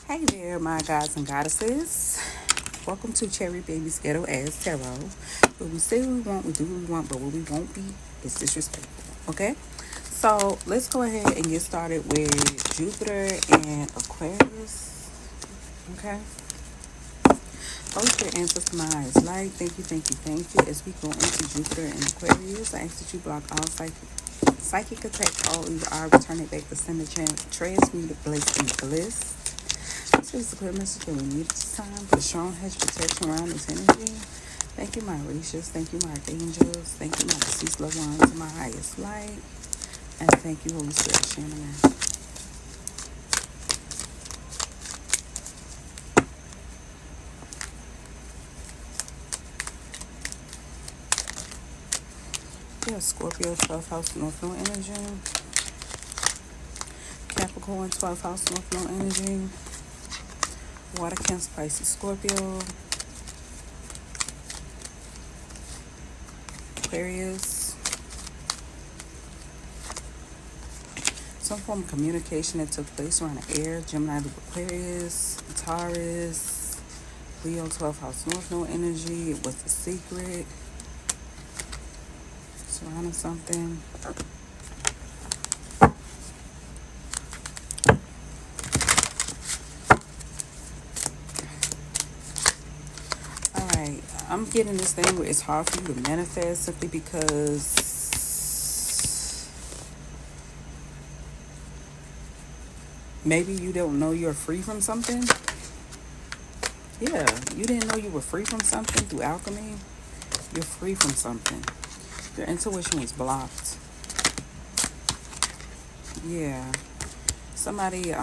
Hey there, my gods and goddesses. Welcome to Cherry Baby's Ghetto Ass Tarot. What we say we want, we do what we want, but what we won't be is disrespectful. Okay? So let's go ahead and get started with Jupiter and Aquarius. Okay? Holy Spirit, ancestors, my eyes light. Thank you, thank you, thank you. As we go into Jupiter and Aquarius, I ask that you block all psychic attacks, all evil eye, return it back to sender transmute it, bliss. This is the clear message that we need at this time. Put a strong hedge protection around this energy. Thank you, my Orishas. Thank you, my Archangels. Thank you, my deceased loved ones, my highest light. And thank you, Holy Spirit, Shaman. We have Scorpio, 12th house, North Node energy. Capricorn, 12th house, North Node energy. Water, Cancer, Pisces, Scorpio. Aquarius. Some form of communication that took place around the air. Gemini, Aquarius, Taurus, Leo, 12th house, North Node energy. What's the secret? Surrounding something. Alright, I'm getting this thing where it's hard for you to manifest simply because maybe you don't know you're free from something. Yeah, you didn't know you were free from something through alchemy. You're free from something. Your intuition was blocked. Yeah. Somebody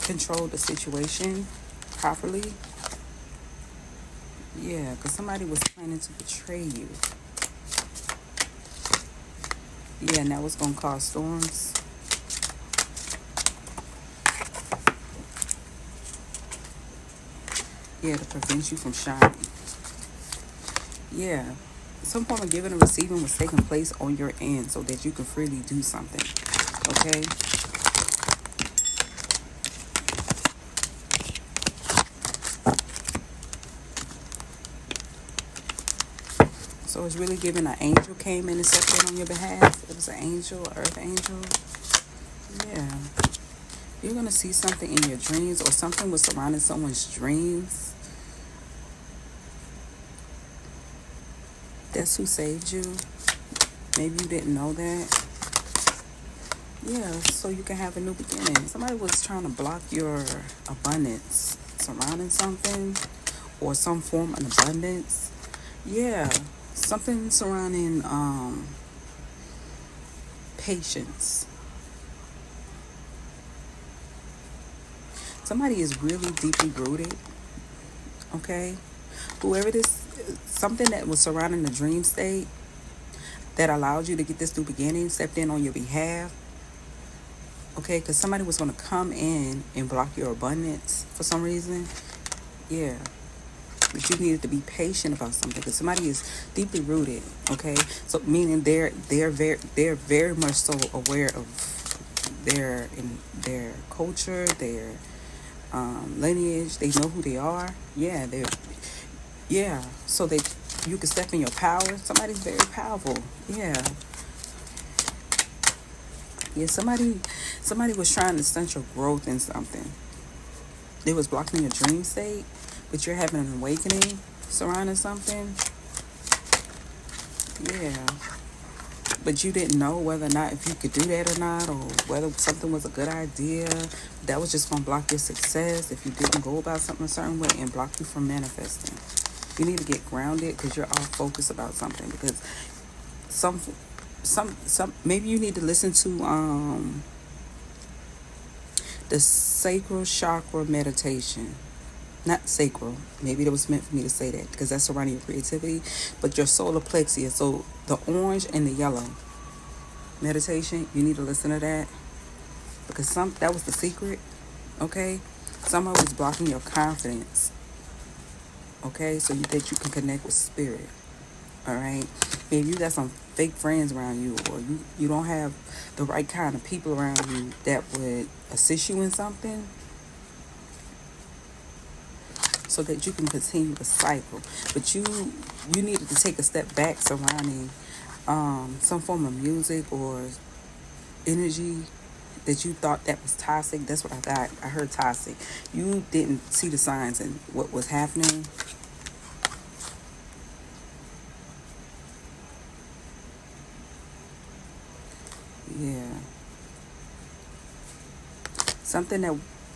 controlled the situation properly. Yeah, because somebody was planning to betray you. Yeah, and that was going to cause storms. Yeah, to prevent you from shining. Yeah. Some form of giving and receiving was taking place on your end so that you can freely do something. Okay? So it's really giving an angel came in and stepped in on your behalf. It was an angel, Earthangel. Yeah. You're going to see something in your dreams, or something was surrounding someone's dreams. That's who saved you. Maybe you didn't know that. Yeah, so you can have a new beginning. Somebody was trying to block your abundance surrounding something, or some form of abundance. Yeah, something surrounding patience. Somebody is really deeply rooted. Okay, whoever this, something that was surrounding the dream state that allowed you to get this new beginning stepped in on your behalf. Okay, because somebody was going to come in and block your abundance for some reason. Yeah. But you needed to be patient about something, because somebody is deeply rooted. Okay, so meaning they're very much so aware of their culture, their lineage. They know who they are. Yeah. So that you can step in your power. Somebody's very powerful. Yeah. Yeah, somebody was trying to stunt your growth in something. They was blocking your dream state, but you're having an awakening surrounding something. Yeah. But you didn't know whether or not if you could do that or not, or whether something was a good idea. That was just going to block your success if you didn't go about something a certain way, and block you from manifesting. You need to get grounded, because you're off focus about something. Because some maybe you need to listen to the sacral chakra meditation. Not sacral, maybe that was meant for me to say that, because that's surrounding your creativity. But your solar plexus, so the orange and the yellow meditation, you need to listen to that, because that was the secret. Okay, somebody was blocking your confidence. Okay, so that you can connect with spirit. All right, maybe you got some fake friends around you, or you don't have the right kind of people around you that would assist you in something. so that you can continue the cycle. But you needed to take a step back surrounding some form of music or energy that you thought that was toxic. That's what I got. I heard toxic. You didn't see the signs and what was happening. Yeah. Something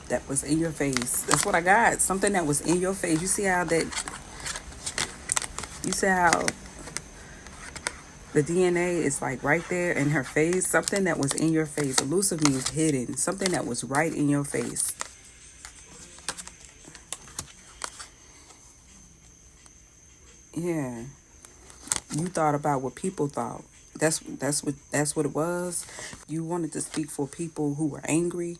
that was in your face. That's what I got. Something that was in your face. You see how the DNA is like right there in her face. Something that was in your face. Elusive means hidden. Something that was right in your face. Yeah. You thought about what people thought. That's what it was. You wanted to speak for people who were angry,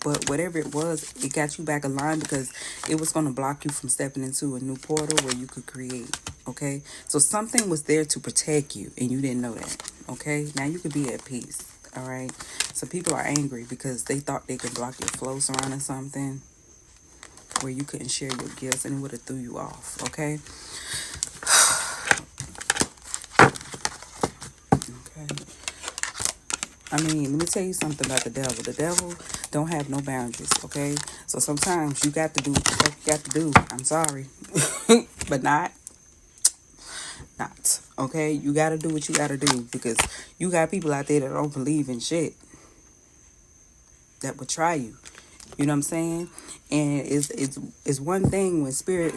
but whatever it was, it got you back aligned because it was going to block you from stepping into a new portal where you could create. Okay, so something was there to protect you, and you didn't know that. Okay, now you could be at peace. All right, so people are angry because they thought they could block your flow surrounding something where you couldn't share your gifts, and it would have threw you off. Okay. Okay. I mean, let me tell you something about the devil. The devil don't have no boundaries, okay? So sometimes you got to do what the fuck you got to do. I'm sorry. But not. Okay? You got to do what you got to do because you got people out there that don't believe in shit that would try you. You know what I'm saying? And it's one thing when spirit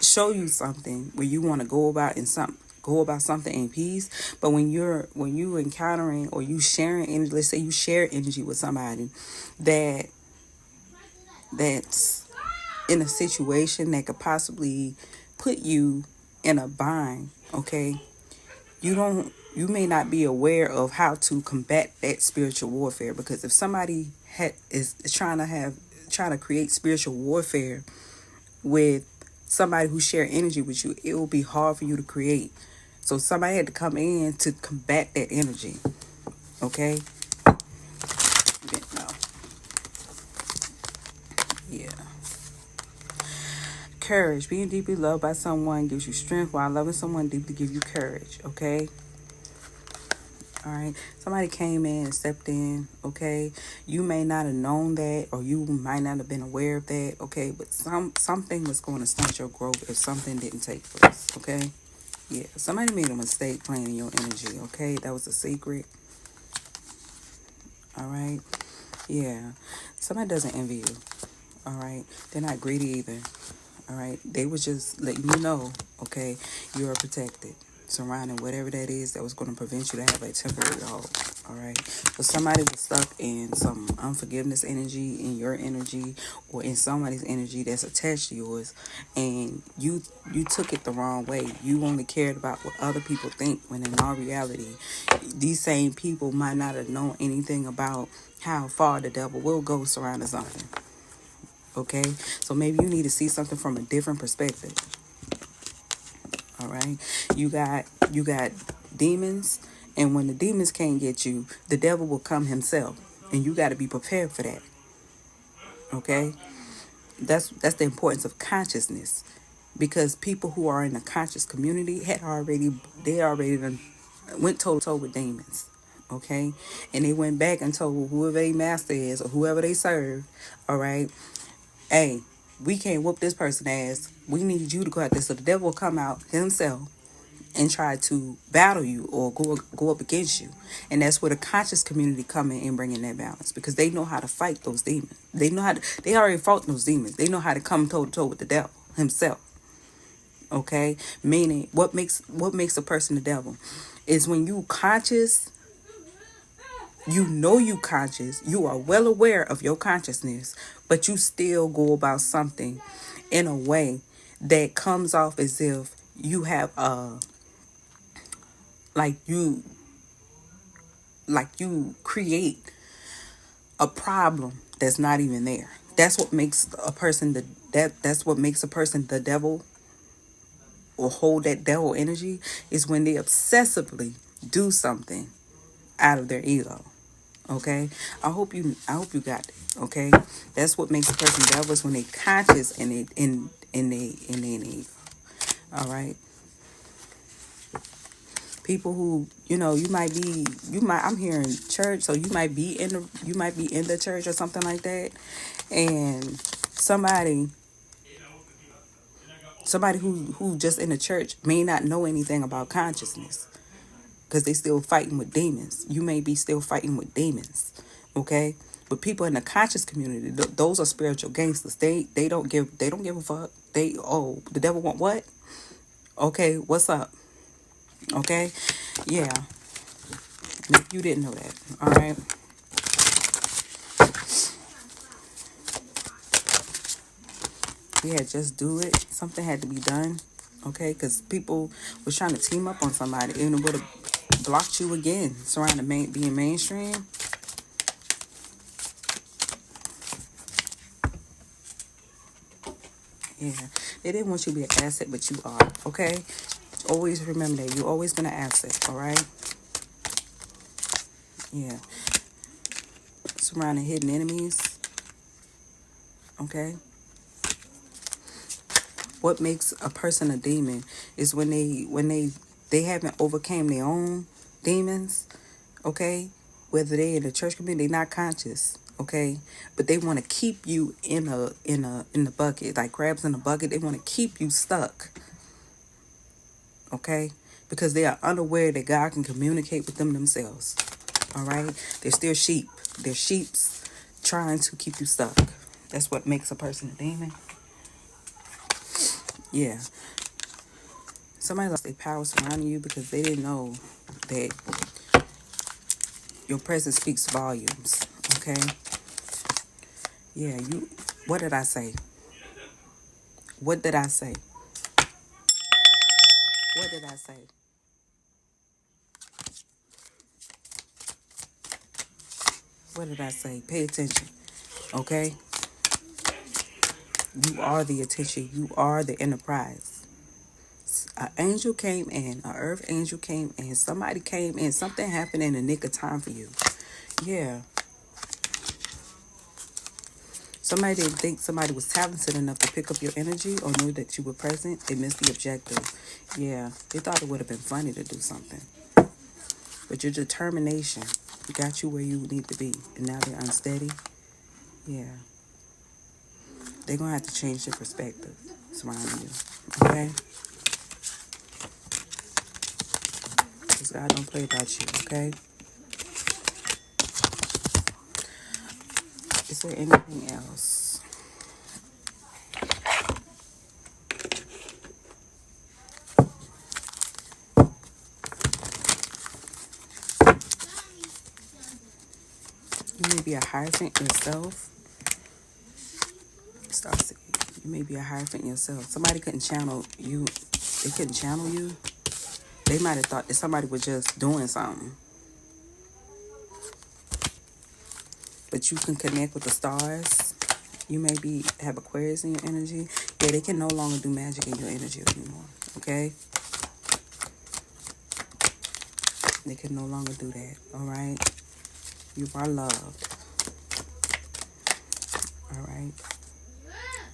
show you something where you want to go about something in peace, but when you encountering or you sharing energy, let's say you share energy with somebody that's in a situation that could possibly put you in a bind. Okay, you may not be aware of how to combat that spiritual warfare, because if somebody is trying to create spiritual warfare with somebody who share energy with you, it will be hard for you to create. So somebody had to come in to combat that energy. Okay? No. Yeah. Courage. Being deeply loved by someone gives you strength, while loving someone deeply gives you courage. Okay? All right. Somebody came in and stepped in. Okay? You may not have known that, or you might not have been aware of that. Okay? But something was going to stunt your growth if something didn't take place. Okay? Yeah, somebody made a mistake playing in your energy, okay? That was a secret. All right? Yeah. Somebody doesn't envy you. All right? They're not greedy either. All right? They was just letting you know, okay, you are protected. Surrounding whatever that is that was going to prevent you to have a temporary hold. All right? So somebody was stuck in some unforgiveness energy, in your energy, or in somebody's energy that's attached to yours, and you took it the wrong way. You only cared about what other people think, when in all reality, these same people might not have known anything about how far the devil will go surrounding something. Okay? So maybe you need to see something from a different perspective. All right? You got demons, and when the demons can't get you, the devil will come himself, and you got to be prepared for that. Okay? That's the importance of consciousness, because people who are in the conscious community they already done went toe to toe with demons. Okay? And they went back and told whoever their master is or whoever they serve, all right, hey, we can't whoop this person ass. We need you to go out there. So the devil will come out himself and try to battle you or go up against you. And that's where the conscious community come in and bring in that balance, because they know how to fight those demons. They already fought those demons. They know how to come toe to toe with the devil himself. Okay? Meaning what makes a person the devil is when you conscious, you conscious, you are well aware of your consciousness, but you still go about something in a way that comes off as if you have like you create a problem that's not even there. That's what makes a person that's what makes a person the devil, or hold that devil energy, is when they obsessively do something out of their ego. Okay, I hope you got it. Okay, that's what makes a person devils when they conscious and they. All right, people who you might I'm here in church, so you might be in the church or something like that, and somebody who just in the church may not know anything about consciousness because they still fighting with demons. You may be still fighting with demons, okay? But people in the conscious community, those are spiritual gangsters. They don't give a fuck. The devil want what? Okay, what's up? Okay, yeah. If you didn't know that, all right. Yeah, just do it. Something had to be done, okay? Because people was trying to team up on somebody, and it would have blocked you again. Surrounding being mainstream. Yeah, they didn't want you to be an asset, but you are, okay? Always remember that. You've always been an asset, all right? Yeah. Surrounding hidden enemies, okay? What makes a person a demon is when they haven't overcame their own demons, okay? Whether they in the church community, they're not conscious, okay? But they want to keep you in the bucket, like crabs in a bucket. They want to keep you stuck, okay? Because they are unaware that God can communicate with them themselves. All right? They're still sheep. They're sheeps trying to keep you stuck. That's what makes a person a demon. Yeah. Somebody lost their power surrounding you because they didn't know that your presence speaks volumes. Okay? Yeah, what did I say? What did I say? What did I say? What did I say? Pay attention. Okay? You are the attention. You are the enterprise. An angel came in. An earth angel came in. Somebody came in. Something happened in the nick of time for you. Yeah. Somebody didn't think somebody was talented enough to pick up your energy or knew that you were present. They missed the objective. Yeah. They thought it would have been funny to do something. But your determination got you where you need to be. And now they're unsteady. Yeah. They're going to have to change their perspective surrounding you. Okay? Because God don't play about you. Okay? Is there anything else? You may be a hierophant yourself. Starseed. You may be a hierophant yourself. Somebody couldn't channel you. They couldn't channel you. They might have thought that somebody was just doing something. But you can connect with the stars. You may have Aquarius in your energy. Yeah, they can no longer do magic in your energy anymore. Okay? They can no longer do that. All right? You are loved. All right?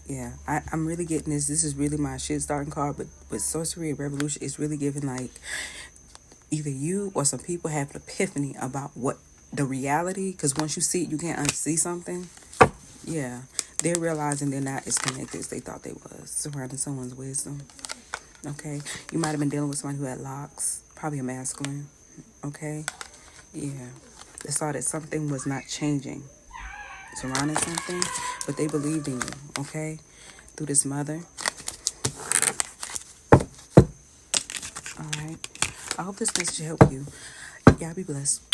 Yeah, I'm really getting this. This is really my shit starting card. But with Sorcery and Revolution, it's really giving like either you or some people have an epiphany about what the reality. Because once you see it, you can't unsee something. Yeah, they're realizing they're not as connected as they thought they was. Surrounding someone's wisdom. Okay, you might have been dealing with someone who had locks, probably a masculine. Okay, yeah, they saw that something was not changing surrounding something, but they believed in you. Okay, through this mother. All right, I hope this message helped you. Y'all be blessed.